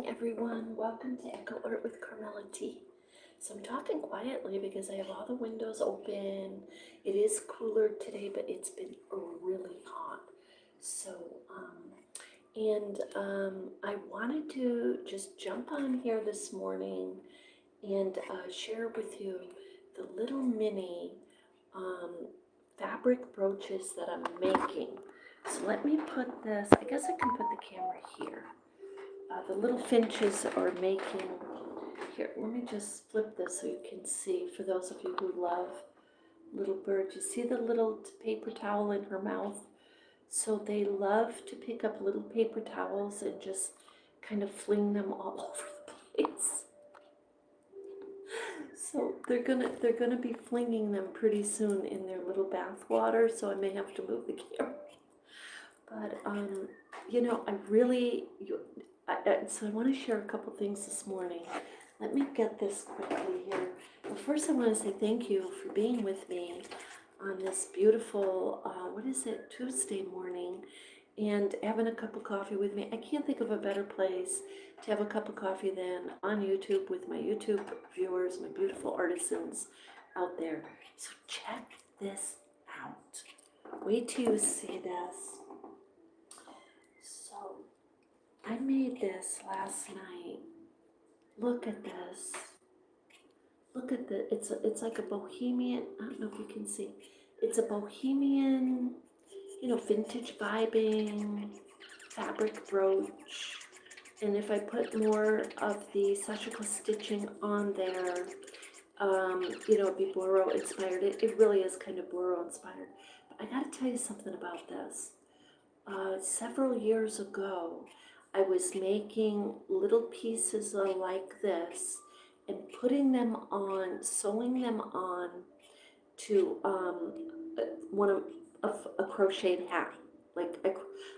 morning, everyone. Welcome to Echo Art with Carmella-T. So I'm talking quietly because I have all the windows open. It is cooler today, but it's been really hot. So, I wanted to just jump on here this morning and share with you the little mini fabric brooches that I'm making. So let me put this, I guess I can put the camera here. The little finches are making, here, let me just flip this so you can see, for those of you who love little birds. You see the little paper towel in her mouth? So they love to pick up little paper towels and just kind of fling them all over the place. So they're gonna be flinging them pretty soon in their little bath water, so I may have to move the camera. But you know, so I want to share a couple things this morning. Let me get this quickly here. But first, I want to say thank you for being with me on this beautiful, what is it, Tuesday morning, and having a cup of coffee with me. I can't think of a better place to have a cup of coffee than on YouTube with my YouTube viewers, my beautiful artisans out there. So check this out. Wait till you see this. So I made this last night. Look at this. Look at the, it's like a bohemian, I don't know if you can see. It's a bohemian, you know, vintage vibing fabric brooch. And if I put more of the surgical stitching on there, you know, it'd be Boro inspired. It really is kind of Boro inspired. But I gotta tell you something about this. Several years ago, I was making little pieces like this and putting them on, sewing them on to one of a crocheted hat. Like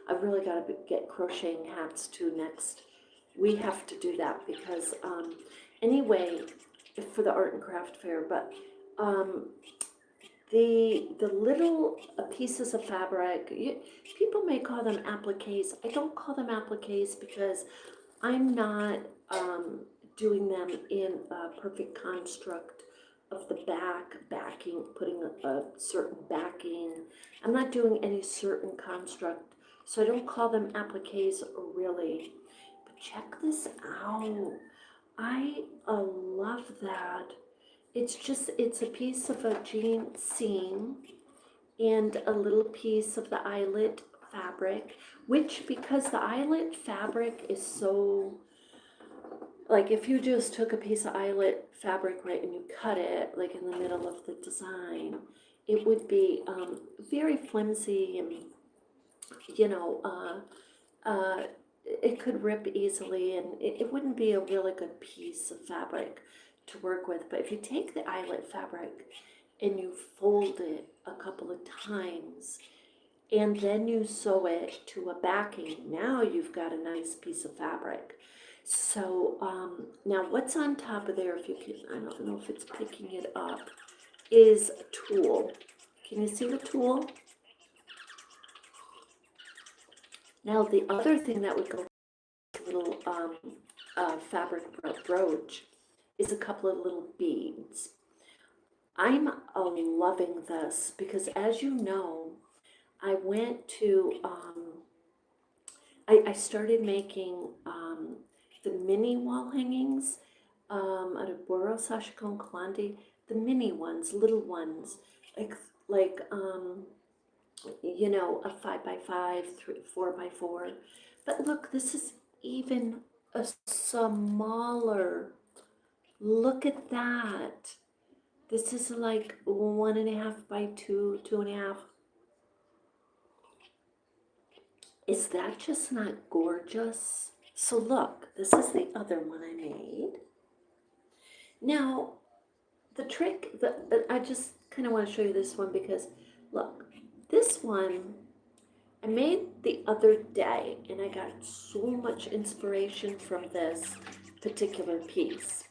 I really got to get crocheting hats too next. We have to do that because anyway, for the art and craft fair. But the little pieces of fabric, people may call them appliques. I don't call them appliques because I'm not doing them in a perfect construct of the backing, putting a certain backing. I'm not doing any certain construct, so I don't call them appliques really. But check this out. I love that. It's a piece of a jean seam and a little piece of the eyelet fabric, which, because the eyelet fabric is so, like if you just took a piece of eyelet fabric, right, and you cut it like in the middle of the design, it would be very flimsy and, you know, it could rip easily and it wouldn't be a really good piece of fabric to work with. But if you take the eyelet fabric and you fold it a couple of times and then you sew it to a backing, now you've got a nice piece of fabric. So now what's on top of there, if you can, I don't know if it's picking it up, is a tulle. Can you see the tulle? Now the other thing that would go with a little fabric brooch is a couple of little beads. I'm loving this because, as you know, I went to, I started making the mini wall hangings out of Boro Sashikon Kalandi, the mini ones, little ones, like you know, a 5x5, 4x4. But look, this is even a smaller. Look at that. This is like 1.5 by 2, 2.5. Is that just not gorgeous? So look, this is the other one I made. Now, the trick, I just kind of want to show you this one because, look, this one I made the other day and I got so much inspiration from this particular piece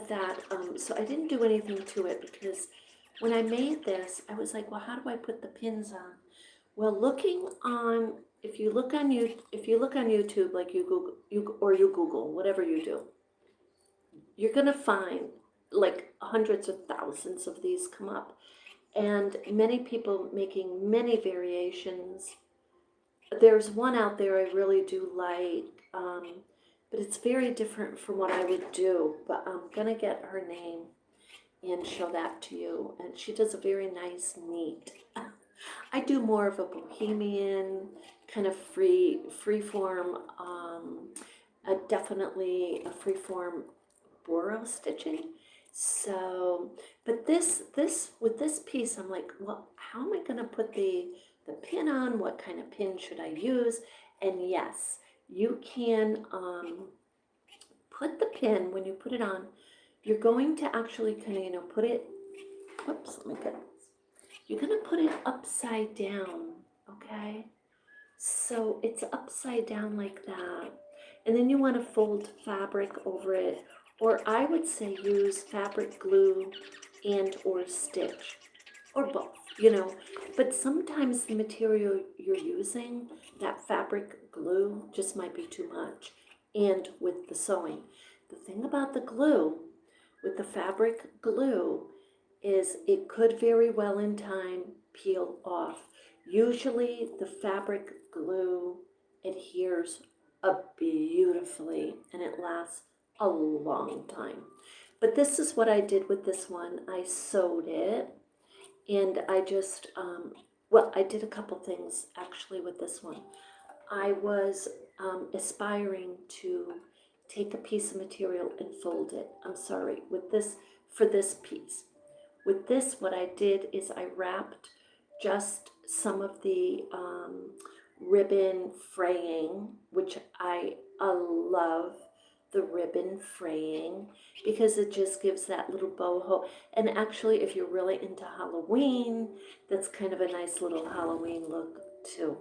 that, so I didn't do anything to it because when I made this, I was like, well, how do I put the pins on? Well, looking on if you look on YouTube, like you Google, whatever you do, you're gonna find like hundreds of thousands of these come up, and many people making many variations. There's one out there I really do like, but it's very different from what I would do. But I'm gonna get her name and show that to you. And she does a very nice, neat. I do more of a bohemian kind of free form, definitely a free form borrow stitching. So, but with this piece, I'm like, well, how am I going to put the pin on? What kind of pin should I use? And yes, you can put the pin when you put it on. You're going to actually kind of, put it. Whoops, let me get this. You're going to put it upside down, okay? So it's upside down like that. And then you want to fold fabric over it, or I would say use fabric glue and or stitch, or both, But sometimes the material you're using, that fabric glue, just might be too much. And with the sewing, the thing about the glue, with the fabric glue, is it could very well in time peel off. Usually the fabric glue adheres up beautifully and it lasts a long time. But this is what I did with this one. I sewed it, and I just, well, I did a couple things actually with this one. I was aspiring to take a piece of material and fold it. I'm sorry, for this piece. With this, what I did is I wrapped just some of the ribbon fraying, which I love the ribbon fraying because it just gives that little boho. And actually, if you're really into Halloween, that's kind of a nice little Halloween look too.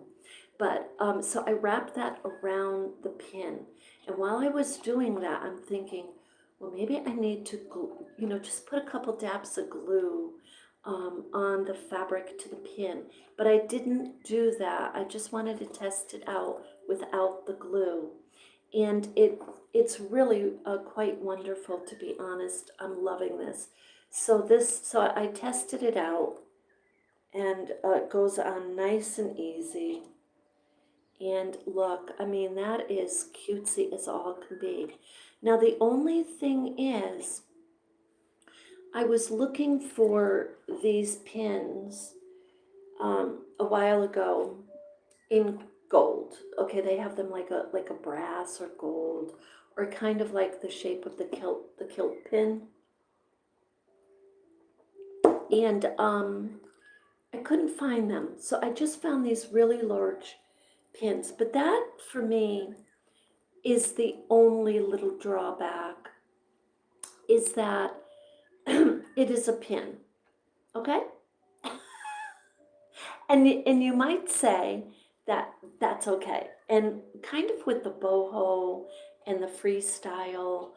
But so I wrapped that around the pin. And while I was doing that, I'm thinking, well, maybe I need to glue, just put a couple dabs of glue on the fabric to the pin. But I didn't do that. I just wanted to test it out without the glue. And it's really quite wonderful, to be honest. I'm loving this. So I tested it out, and it goes on nice and easy. And look, I mean, that is cutesy as all can be. Now, the only thing is, I was looking for these pins a while ago in gold. Okay, they have them like a brass or gold, or kind of like the shape of the kilt pin. And I couldn't find them, so I just found these really large pins. But that, for me, is the only little drawback, is that it is a pin, okay? And you might say that that's okay. And kind of with the boho and the freestyle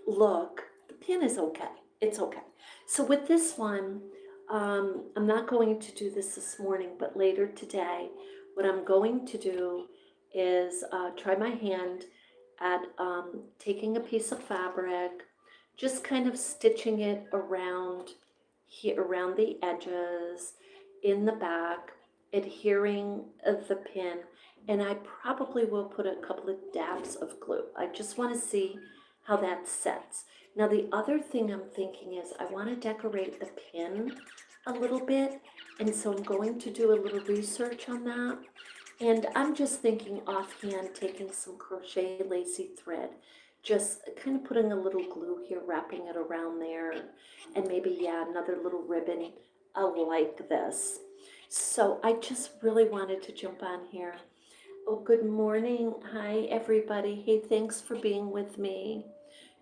look, the pin is okay. It's okay. So with this one, I'm not going to do this morning, but later today, what I'm going to do is try my hand at taking a piece of fabric, just kind of stitching it around here, around the edges, in the back, adhering the pin, and I probably will put a couple of dabs of glue. I just want to see how that sets. Now the other thing I'm thinking is I want to decorate the pin a little bit, and so I'm going to do a little research on that. And I'm just thinking offhand, taking some crochet lacy thread, just kind of putting a little glue here, wrapping it around there, and maybe, yeah, another little ribbon like this. So I just really wanted to jump on here. Oh, good morning. Hi, everybody. Hey, thanks for being with me.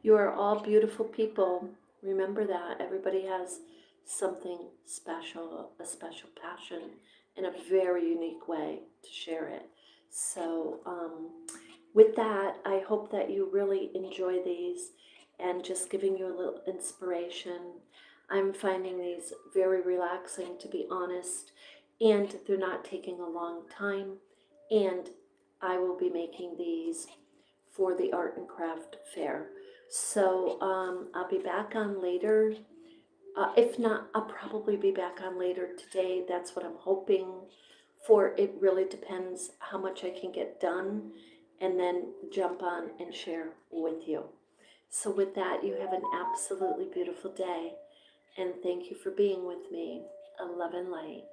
You are all beautiful people. Remember that. Everybody has something special, a special passion, in a very unique way to share it. So with that, I hope that you really enjoy these, and just giving you a little inspiration. I'm finding these very relaxing, to be honest. and they're not taking a long time. And I will be making these for the art and craft fair. So I'll be back on later. If not, I'll probably be back on later today. That's what I'm hoping for. It really depends how much I can get done and then jump on and share with you. So with that, you have an absolutely beautiful day. And thank you for being with me. A love and light.